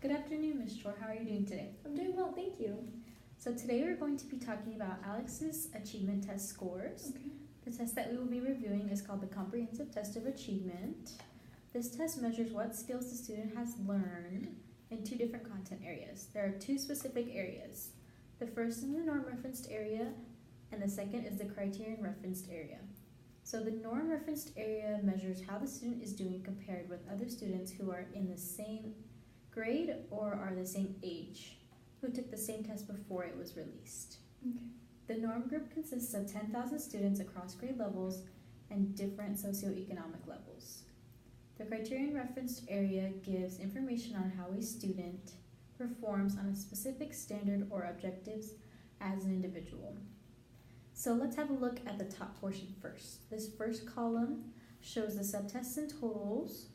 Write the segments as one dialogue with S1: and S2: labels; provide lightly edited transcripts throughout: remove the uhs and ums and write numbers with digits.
S1: Good afternoon, Ms. Chor. How are you doing today?
S2: I'm doing well, thank you.
S1: So today we're going to be talking about Alex's achievement test scores.
S2: Okay.
S1: The test that we will be reviewing is called the Comprehensive Test of Achievement. This test measures what skills the student has learned in two different content areas. There are two specific areas. The first is the norm referenced area, and the second is the criterion referenced area. So the norm referenced area measures how the student is doing compared with other students who are in the same grade or are the same age, who took the same test before it was released.
S2: Okay.
S1: The norm group consists of 10,000 students across grade levels and different socioeconomic levels. The criterion referenced area gives information on how a student performs on a specific standard or objectives as an individual. So let's have a look at the top portion first. This first column shows the subtests and totals.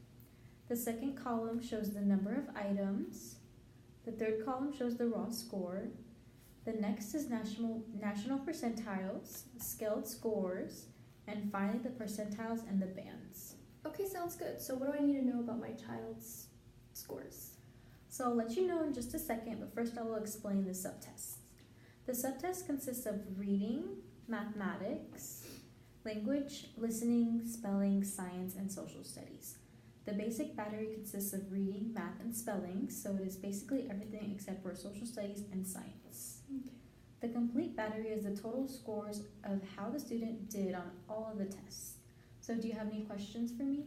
S1: The second column shows the number of items. The third column shows the raw score. The next is national percentiles, scaled scores, and finally the percentiles and the bands.
S2: Okay, sounds good. So what do I need to know about my child's scores?
S1: So I'll let you know in just a second, but first I will explain the subtests. The subtests consist of reading, mathematics, language, listening, spelling, science, and social studies. The basic battery consists of reading, math, and spelling, so it is basically everything except for social studies and science.
S2: Okay.
S1: The complete battery is the total scores of how the student did on all of the tests. So do you have any questions for me?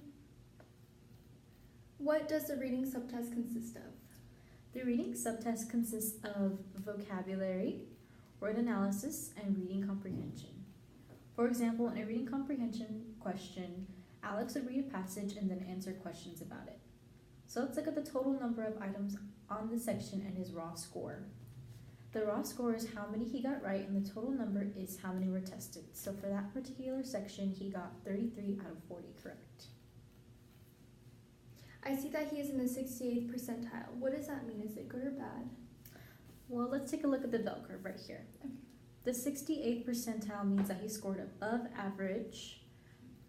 S2: What does the reading subtest consist of?
S1: The reading subtest consists of vocabulary, word analysis, and reading comprehension. For example, in a reading comprehension question, Alex would read a passage and then answer questions about it. So let's look at the total number of items on the section and his raw score. The raw score is how many he got right, and the total number is how many were tested. So for that particular section, he got 33 out of 40 correct.
S2: I see that he is in the 68th percentile. What does that mean? Is it good or bad?
S1: Well, let's take a look at the bell curve right here.
S2: Okay.
S1: The 68th percentile means that he scored above average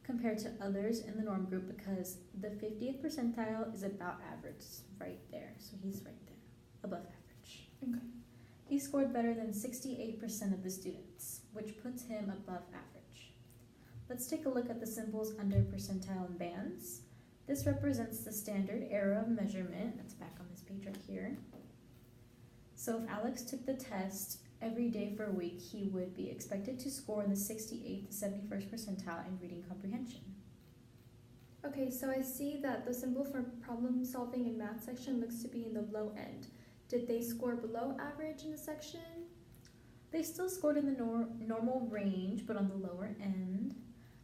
S1: compared to others in the norm group because the 50th percentile is about average right there. So he's right there, above average.
S2: Okay.
S1: He scored better than 68% of the students, which puts him above average. Let's take a look at the symbols under percentile and bands. This represents the standard error of measurement. That's back on this page right here. So if Alex took the test every day for a week, he would be expected to score in the 68th to 71st percentile in reading comprehension.
S2: Okay, so I see that the symbol for problem solving in math section looks to be in the low end. Did they score below average in the section?
S1: They still scored in the normal range, but on the lower end.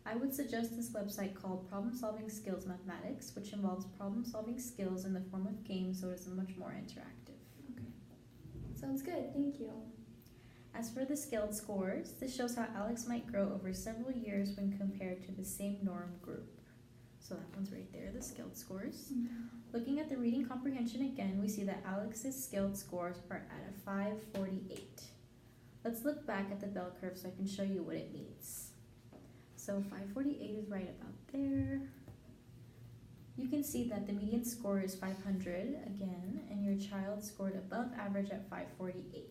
S1: I would suggest this website called Problem Solving Skills Mathematics, which involves problem solving skills in the form of games, so it is much more interactive.
S2: Okay. Sounds good, thank you.
S1: As for the scaled scores, this shows how Alex might grow over several years when compared to the same norm group. So that one's right there, the scaled scores. Looking at the reading comprehension again, we see that Alex's scaled scores are at a 548. Let's look back at the bell curve so I can show you what it means. So 548 is right about there. You can see that the median score is 500 again, and your child scored above average at 548.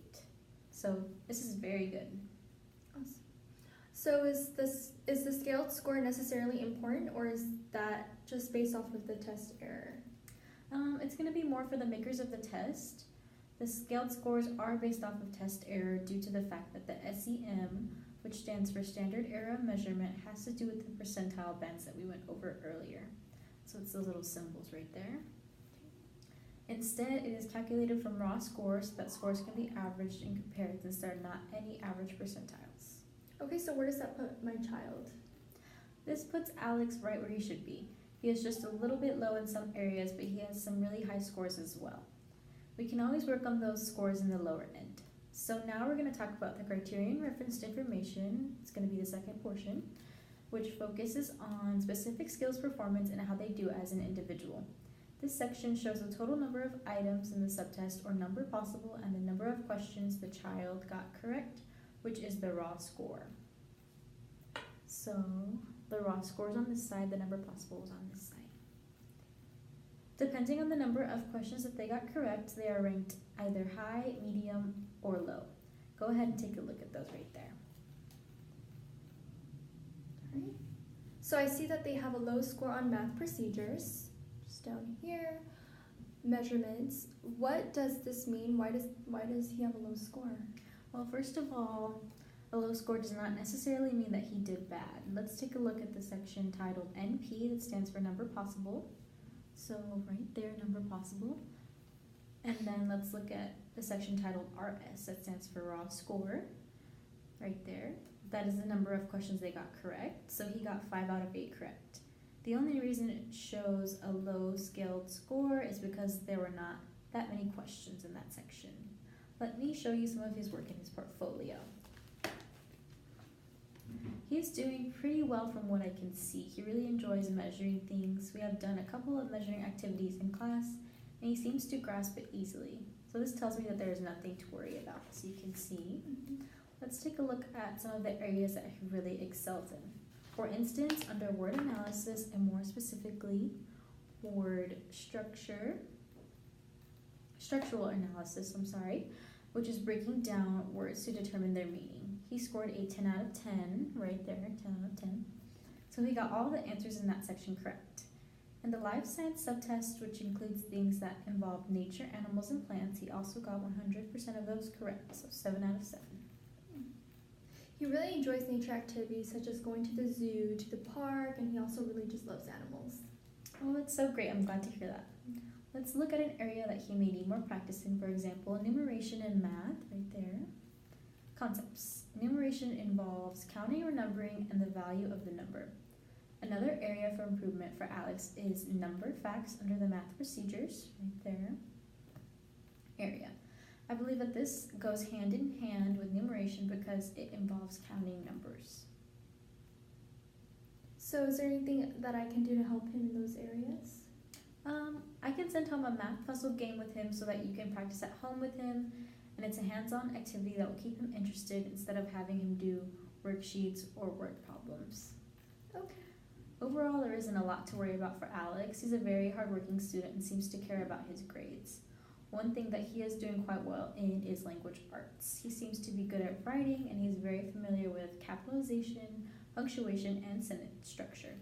S1: So this is very good.
S2: Awesome. So is the scaled score necessarily important, or is that just based off of the test error?
S1: It's going to be more for the makers of the test. The scaled scores are based off of test error due to the fact that the SEM, which stands for Standard Error of Measurement, has to do with the percentile bands that we went over earlier. So it's those little symbols right there. Instead, it is calculated from raw scores so that scores can be averaged and compared since there are not any average percentiles.
S2: Okay, so where does that put my child?
S1: This puts Alex right where he should be. He is just a little bit low in some areas, but he has some really high scores as well. We can always work on those scores in the lower end. So now we're going to talk about the criterion referenced information. It's going to be the second portion, which focuses on specific skills performance and how they do as an individual. This section shows the total number of items in the subtest or number possible and the number of questions the child got correct, which is the raw score. So the raw score is on this side, the number possible is on this side. Depending on the number of questions that they got correct, they are ranked either high, medium, or low. Go ahead and take a look at those right there.
S2: Alright. So I see that they have a low score on math procedures. Just down here. Measurements. What does this mean? Why does he have a low score?
S1: Well, first of all, a low score does not necessarily mean that he did bad. Let's take a look at the section titled NP, that stands for number possible. So right there, number possible. And then let's look at the section titled RS, that stands for raw score. Right there. That is the number of questions they got correct. So he got 5 out of 8 correct. The only reason it shows a low scaled score is because there were not that many questions in that section. Let me show you some of his work in his portfolio. He's doing pretty well from what I can see. He really enjoys measuring things. We have done a couple of measuring activities in class, and he seems to grasp it easily. So this tells me that there is nothing to worry about, as you can see. Let's take a look at some of the areas that he really excels in. For instance, under word analysis, and more specifically, word structural analysis, which is breaking down words to determine their meaning. He scored a 10 out of 10, right there, 10 out of 10. So he got all the answers in that section correct. In the life science subtest, which includes things that involve nature, animals, and plants, he also got 100% of those correct, so 7 out of 7.
S2: He really enjoys nature activities such as going to the zoo, to the park, and he also really just loves animals.
S1: Oh, that's so great. I'm glad to hear that. Let's look at an area that he may need more practice in, for example, enumeration and math, right there. Concepts. Enumeration involves counting or numbering and the value of the number. Another area for improvement for Alex is number facts under the math procedures, right there. Area. I believe that this goes hand in hand with numeration because it involves counting numbers.
S2: So is there anything that I can do to help him in those areas?
S1: I can send home a math puzzle game with him so that you can practice at home with him, and it's a hands-on activity that will keep him interested instead of having him do worksheets or word problems.
S2: Okay.
S1: Overall, there isn't a lot to worry about for Alex. He's a very hardworking student and seems to care about his grades. One thing that he is doing quite well in is language arts. He seems to be good at writing, and he's very familiar with capitalization, punctuation, and sentence structure.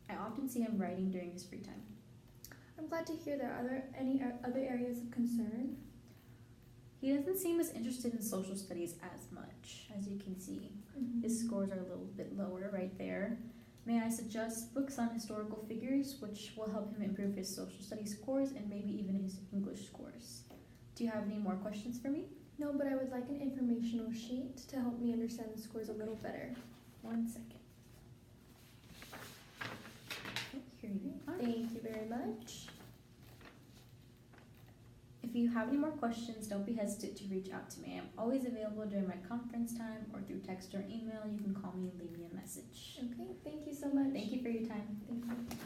S1: I often see him writing during his free time.
S2: I'm glad to hear there. Are there any other areas of concern?
S1: He doesn't seem as interested in social studies as much, as you can see. His scores are a little bit lower right there. May I suggest books on historical figures, which will help him improve his social studies scores and maybe even his English scores. Do you have any more questions for me?
S2: No, but I would like an informational sheet to help me understand the scores a little better.
S1: 1 second. Okay, here you are.
S2: Thank you very much.
S1: If you have any more questions, don't be hesitant to reach out to me. I'm always available during my conference time or through text or email. You can call me and leave me a message.
S2: Okay, thank you so much.
S1: Thank you for your time.
S2: Thank you.